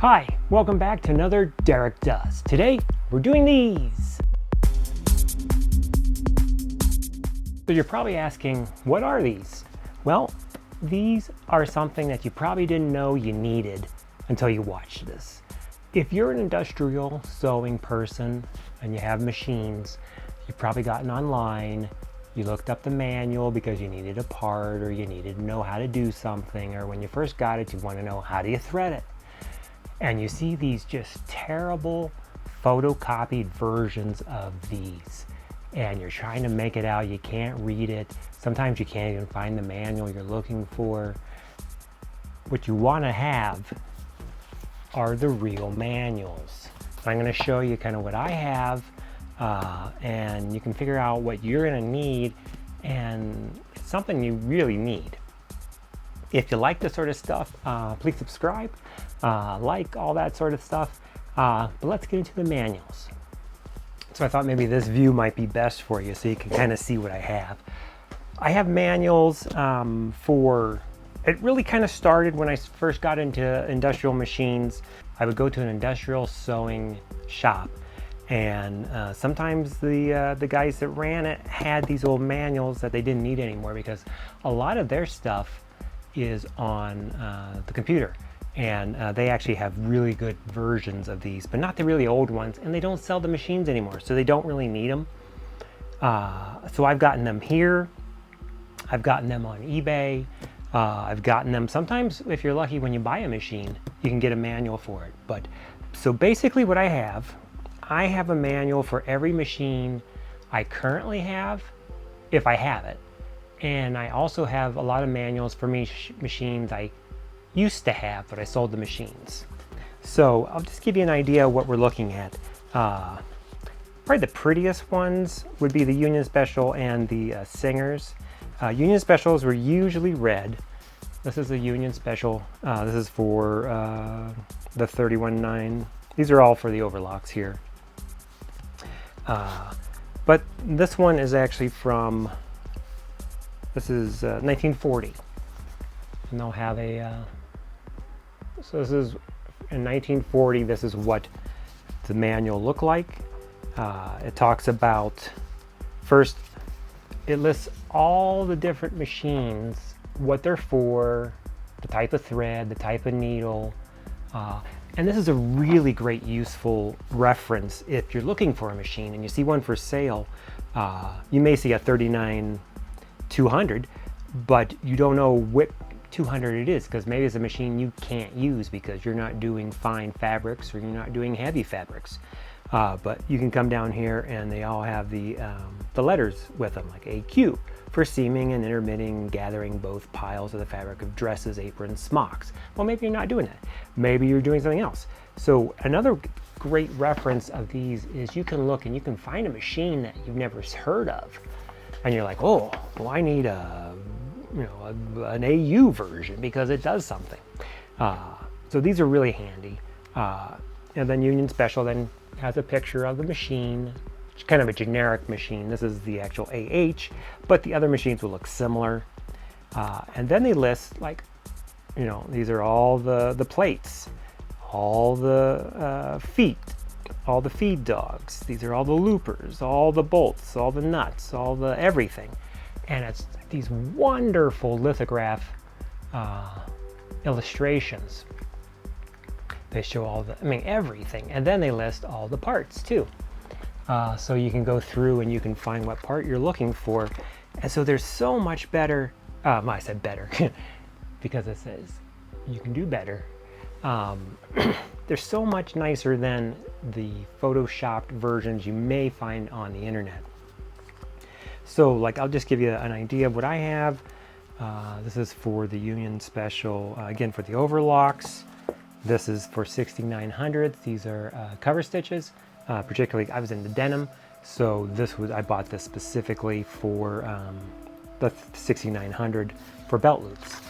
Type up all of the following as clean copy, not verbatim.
Hi, welcome back to another Derek Does. Today, we're doing these. So you're probably asking, what are these? Well, these are something that you probably didn't know you needed until you watched this. If you're an industrial sewing person and you have machines, you've probably gotten online, you looked up the manual because you needed a part or you needed to know how to do something, or when you first got it, you want to know how do you thread it. And you see these just terrible photocopied versions of these, and you're trying to make it out, you can't read it. Sometimes you can't even find the manual you're looking for. What you want to have are the real manuals. So I'm going to show you kind of what I have, and you can figure out what you're going to need, and it's something you really need. If you like this sort of stuff, please subscribe, like all that sort of stuff. But let's get into the manuals. So I thought maybe this view might be best for you so you can kind of see what I have. I have manuals it really kind of started when I first got into industrial machines. I would go to an industrial sewing shop, and sometimes the guys that ran it had these old manuals that they didn't need anymore because a lot of their stuff is on the computer, and they actually have really good versions of these, but not the really old ones, and they don't sell the machines anymore, so they don't really need them. So I've gotten them here, I've gotten them on eBay, I've gotten them sometimes, if you're lucky, when you buy a machine you can get a manual for it. But so basically what I have a manual for every machine I currently have, if I have it. And I also have a lot of manuals for machines I used to have, but I sold the machines. So I'll just give you an idea of what we're looking at. Probably the prettiest ones would be the Union Special and the Singers. Union Specials were usually red. This is a Union Special. This is for the 31.9. These are all for the overlocks here. But this one is actually from, this is 1940, and they'll have a, so this is in 1940, this is what the manual looked like. It talks about, first, it lists all the different machines, what they're for, the type of thread, the type of needle, and this is a really great useful reference if you're looking for a machine and you see one for sale. You may see a 39-200, but you don't know what 200 it is, because maybe it's a machine you can't use because you're not doing fine fabrics or you're not doing heavy fabrics. But you can come down here and they all have the letters with them, like AQ for seaming and intermitting, gathering both piles of the fabric of dresses, aprons, smocks. Well, maybe you're not doing that. Maybe you're doing something else. So another great reference of these is you can look and you can find a machine that you've never heard of, and you're like, oh, well, I need an AU version because it does something. So these are really handy. And then Union Special then has a picture of the machine. It's kind of a generic machine. This is the actual AH, but the other machines will look similar. And then they list, like, these are all the plates, all the feet, all the feed dogs. These are all the loopers, all the bolts, all the nuts, all the everything. And it's these wonderful lithograph illustrations. They show all everything, and then they list all the parts too. So you can go through and you can find what part you're looking for. And so there's so much better, I said better, because it says you can do better. They're so much nicer than the photoshopped versions you may find on the internet. So like, I'll just give you an idea of what I have. This is for the Union Special, again for the overlocks. This is for 6900. These are cover stitches. Particularly, I was into denim, so I bought this specifically for the 6900 for belt loops.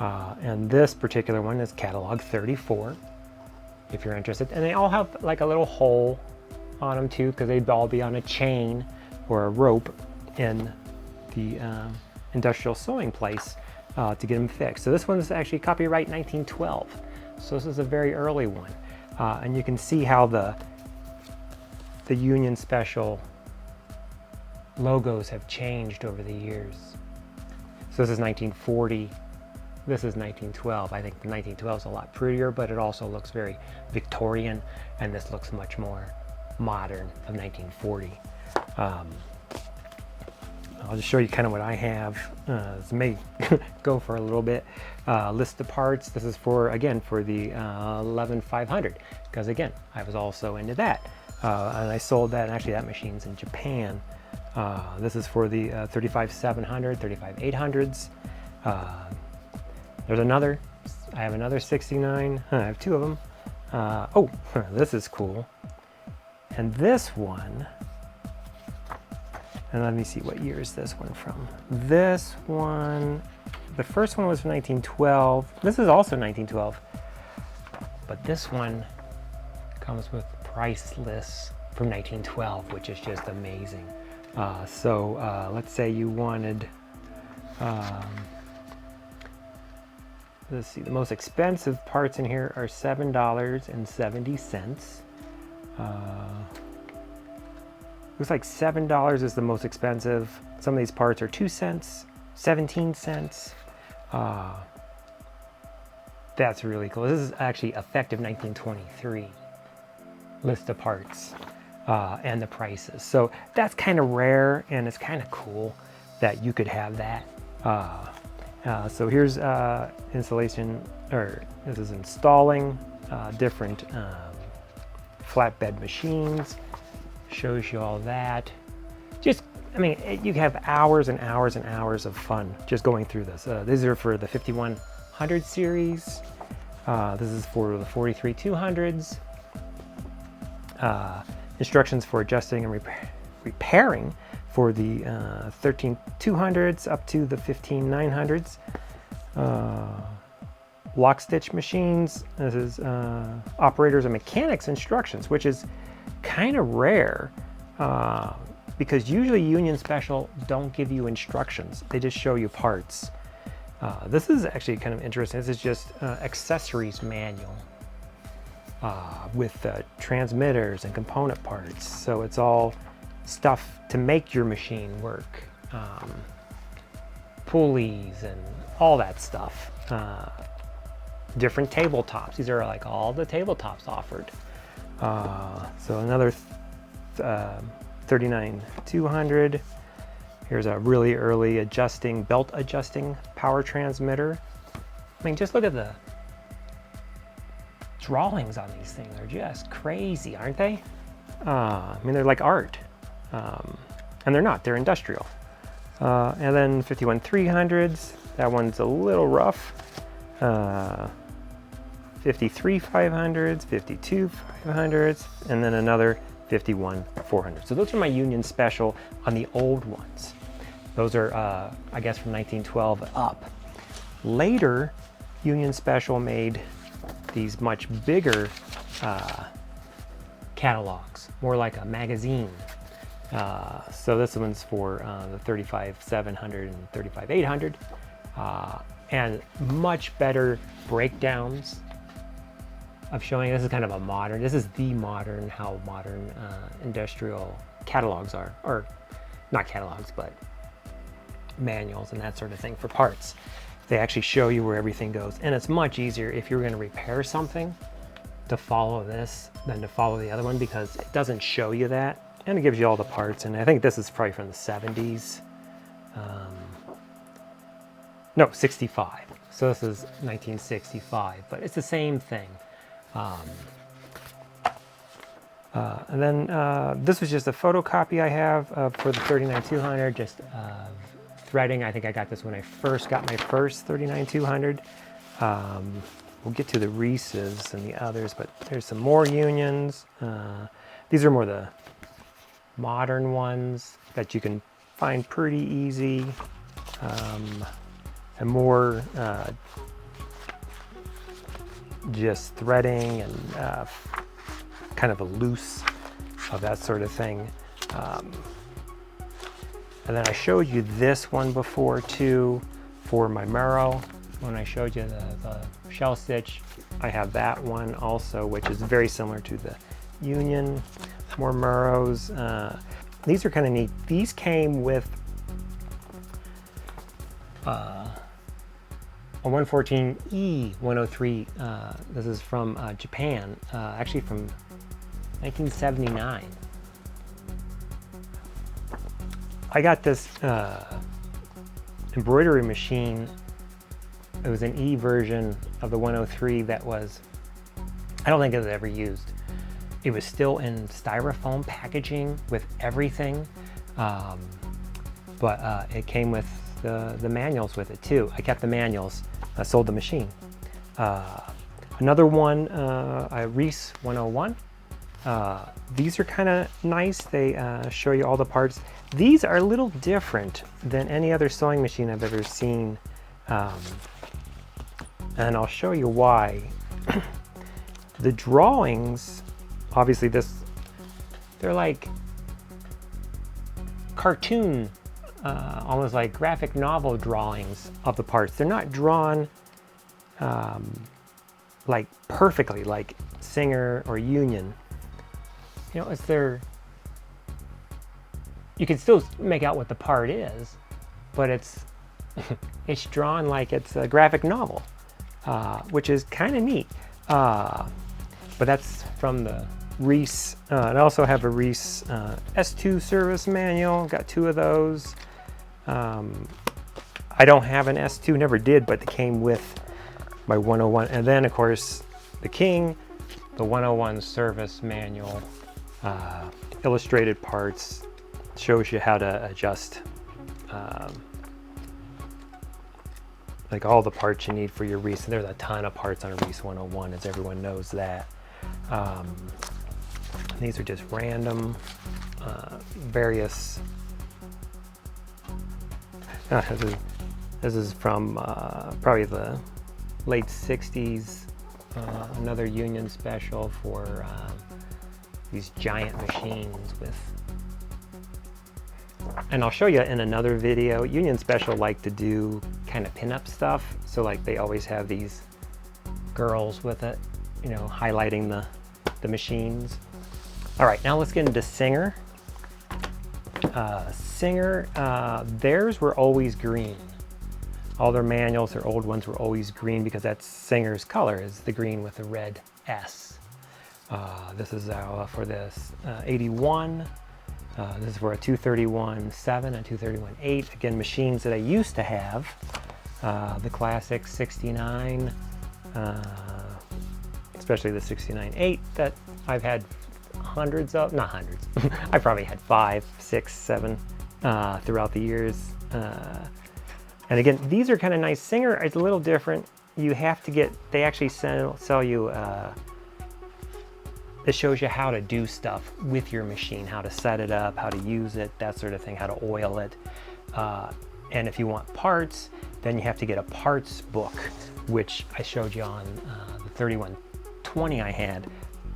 And this particular one is catalog 34, if you're interested. And they all have like a little hole on them too, because they'd all be on a chain or a rope in the industrial sewing place to get them fixed. So this one is actually copyright 1912. So this is a very early one. And you can see how the Union Special logos have changed over the years. So this is 1940, this is 1912. I think the 1912 is a lot prettier, but it also looks very Victorian, and this looks much more modern of 1940. I'll just show you kind of what I have. This may go for a little bit. List of parts. This is for, again, for the 11500, because again, I was also into that. And I sold that, and actually that machine's in Japan. This is for the 35700, 35800s. There's another, I have another 69. I have two of them. Oh, this is cool. And this one, and let me see, what year is this one from? This one, the first one was from 1912. This is also 1912. But this one comes with price lists from 1912, which is just amazing. So let's say you wanted, let's see, the most expensive parts in here are $7.70. Looks like $7 is the most expensive. Some of these parts are 2 cents, 17 cents. That's really cool. This is actually effective 1923 list of parts and the prices. So that's kind of rare, and it's kind of cool that you could have that. So here's installation, or this is installing different flatbed machines. Shows you all that. Just, I mean, you have hours and hours and hours of fun just going through this. These are for the 5100 series. This is for the 43200s. Instructions for adjusting and repairing for the 13200s up to the 15900s. Lock stitch machines. This is operators and mechanics instructions, which is kind of rare because usually Union Special don't give you instructions. They just show you parts. This is actually kind of interesting. This is just accessories manual with transmitters and component parts. So it's all stuff to make your machine work. Pulleys and all that stuff. Different tabletops. These are like all the tabletops offered. So another 39200. Here's a really early belt adjusting power transmitter. I mean, just look at the drawings on these things. They're just crazy, aren't they? I mean, they're like art. And they're not, they're industrial. And then 51300s, that one's a little rough. 53500s, 52500s, and then another 51400. So those are my Union Special on the old ones. Those are, I guess, from 1912 up. Later, Union Special made these much bigger catalogs, more like a magazine. So this one's for the 35700 and 35800, and much better breakdowns of showing. This is kind of a modern, this is the modern, how modern industrial catalogs are, or not catalogs, but manuals and that sort of thing for parts. They actually show you where everything goes, and it's much easier if you're going to repair something to follow this than to follow the other one, because it doesn't show you that, and it gives you all the parts. And I think this is probably from the 70s. No, 65. So this is 1965, but it's the same thing. And then this was just a photocopy I have for the 39200, just threading. I think I got this when I first got my first 39200. We'll get to the Reese's and the others, but there's some more Unions. These are more the modern ones that you can find pretty easy, and more just threading and kind of a loose of that sort of thing. And then I showed you this one before too for my Murrow, when I showed you the shell stitch. I have that one also, which is very similar to the Union. More Murrows. These are kind of neat. These came with a 114E 103. This is from Japan, actually from 1979. I got this embroidery machine. It was an E version of the 103 that was, I don't think it was ever used. It was still in styrofoam packaging with everything, but it came with the manuals with it too. I kept the manuals. I sold the machine. Another one, Reece 101. These are kind of nice. They show you all the parts. These are a little different than any other sewing machine I've ever seen, and I'll show you why. The drawings, obviously they're like cartoon, almost like graphic novel drawings of the parts. They're not drawn like perfectly like Singer or Union. You know, you can still make out what the part is, but it's drawn like it's a graphic novel, which is kind of neat. But that's from the Reece. I also have a Reece S2 service manual. Got 2 of those. I don't have an S2, never did, but it came with my 101. And then, of course, the King, the 101 service manual, illustrated parts, shows you how to adjust like all the parts you need for your Reece. There's a ton of parts on a Reece 101, as everyone knows that. These are just random, various. This is from probably the late 60s, another Union special for these giant machines with, and I'll show you in another video. Union special like to do kind of pinup stuff, so like they always have these girls with it, you know, highlighting the machines. All right, now let's get into Singer. Singer, theirs were always green. All their manuals, their old ones, were always green because that's Singer's color, is the green with the red S. This is for this 81. This is for a 231-7 and 231-8. Again, machines that I used to have. The classic 69, especially the 69-8 that I've had hundreds of, not hundreds, I probably had 5, 6, 7 throughout the years. And again, these are kind of nice. Singer is a little different. You have to get, they actually sell you, it shows you how to do stuff with your machine, how to set it up, how to use it, that sort of thing, how to oil it. And if you want parts, then you have to get a parts book, which I showed you on the 3120 I had.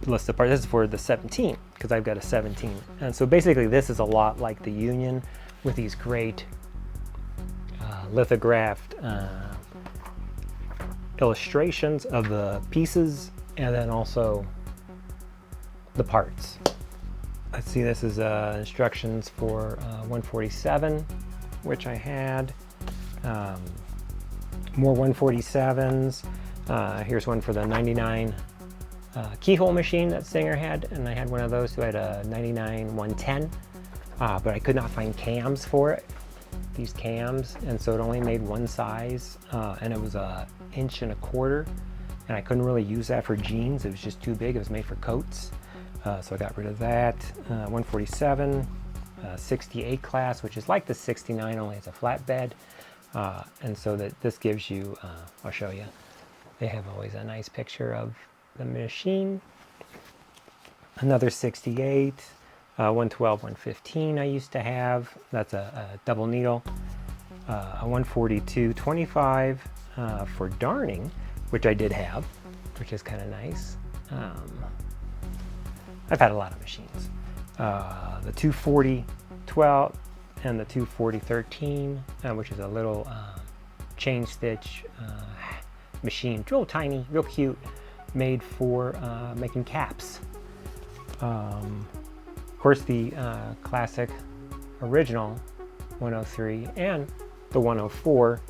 List of parts. This is for the 17 because I've got a 17, and so basically this is a lot like the Union with these great lithographed illustrations of the pieces, and then also the parts. Let's see, this is instructions for 147, which I had. More 147s. Here's one for the 99 keyhole machine that Singer had, and I had one of those who had a 99 110, but I could not find cams for it, these cams, and so it only made one size, and it was 1.25 inches, and I couldn't really use that for jeans. It was just too big. It was made for coats, so I got rid of that. 147, 68 class, which is like the 69, only it's a flatbed, and so that this gives you, I'll show you, they have always a nice picture of the machine. Another 68, 112, 115 I used to have. That's a double needle. A 142, 25 for darning, which I did have, which is kind of nice. I've had a lot of machines. The 240, 12 and the 240, 13, which is a little chain stitch machine, real tiny, real cute. made for making caps. Of course, the classic original 103 and the 104.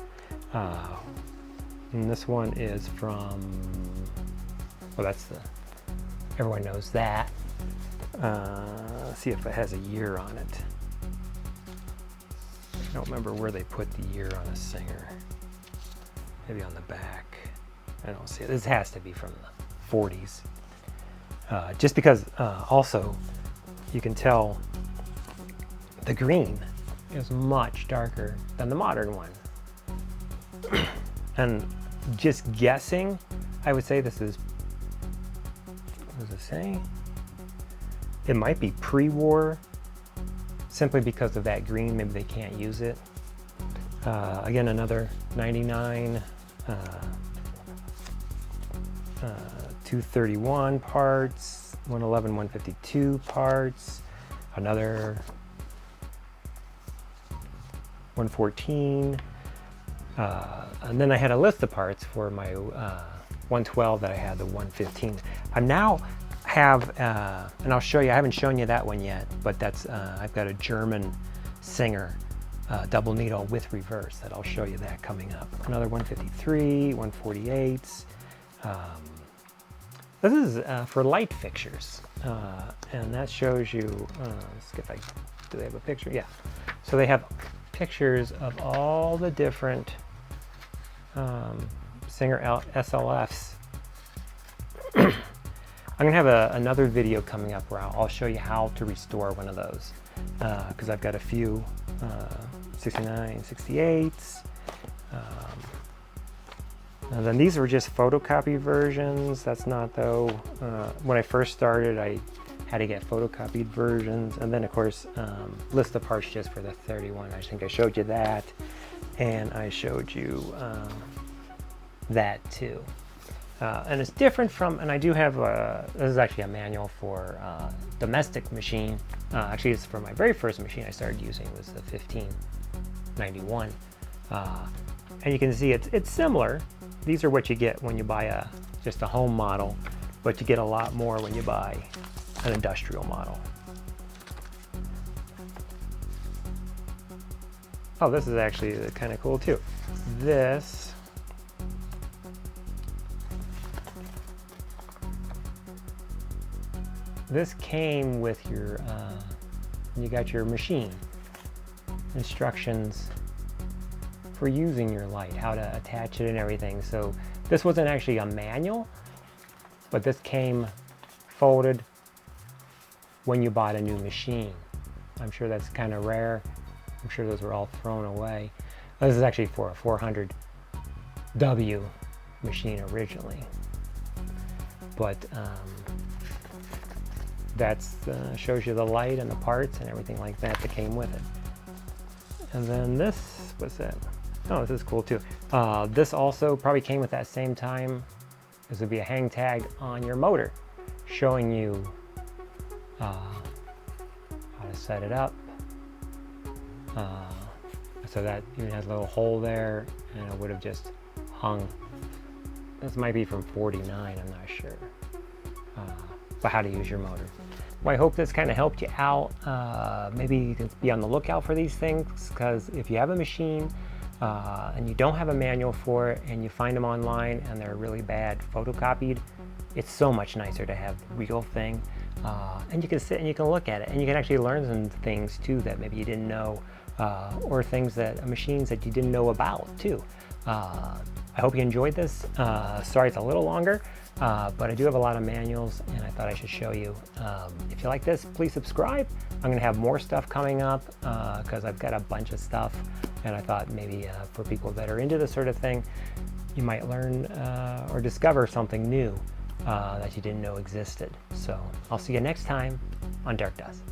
And this one is from, well, that's the, everyone knows that. Let's see if it has a year on it. I don't remember where they put the year on a Singer. Maybe on the back. I don't see it. This has to be from the 40s. Just because also you can tell the green is much darker than the modern one. And just guessing, I would say this is, what does it say? It might be pre-war, simply because of that green. Maybe they can't use it. Again, another 99, 231 parts, 111, 152 parts, another 114. And then I had a list of parts for my 112 that I had, the 115. I now have, and I'll show you, I haven't shown you that one yet, but that's, I've got a German Singer double needle with reverse that I'll show you that coming up. Another 153, 148s. This is for light fixtures, and that shows you, let's see if do they have a picture? Yeah. So they have pictures of all the different Singer SLFs. I'm gonna have another video coming up where I'll show you how to restore one of those, because I've got a few 69, 68s. And then these were just photocopy versions. That's not though. When I first started, I had to get photocopied versions, and then of course list of parts just for the 31. I think I showed you that, and I showed you that too. And it's different from, and I do have this is actually a manual for domestic machine. Actually, it's for my very first machine I started using, was the 1591. And you can see it's similar. These are what you get when you buy just a home model, but you get a lot more when you buy an industrial model. Oh, this is actually kind of cool too. This came with your, you got your machine instructions for using your light, how to attach it and everything. So this wasn't actually a manual, but this came folded when you bought a new machine. I'm sure that's kind of rare. I'm sure those were all thrown away. This is actually for a 400W machine originally. But that shows you the light and the parts and everything like that that came with it. And then this, what's that? Oh, this is cool too. This also probably came with that same time. This would be a hang tag on your motor showing you how to set it up. So that even has a little hole there, and it would have just hung. This might be from 49, I'm not sure. But how to use your motor. Well, I hope this kind of helped you out. Maybe you can be on the lookout for these things, because if you have a machine and you don't have a manual for it, and you find them online and they're really bad photocopied, it's so much nicer to have the real thing. And you can sit and you can look at it, and you can actually learn some things too that maybe you didn't know, or things that machines that you didn't know about too. I hope you enjoyed this. Sorry it's a little longer, but I do have a lot of manuals, and I thought I should show you. If you like this, please subscribe. I'm going to have more stuff coming up, because I've got a bunch of stuff, and I thought maybe for people that are into this sort of thing, you might learn or discover something new that you didn't know existed. So I'll see you next time on Dark Dust.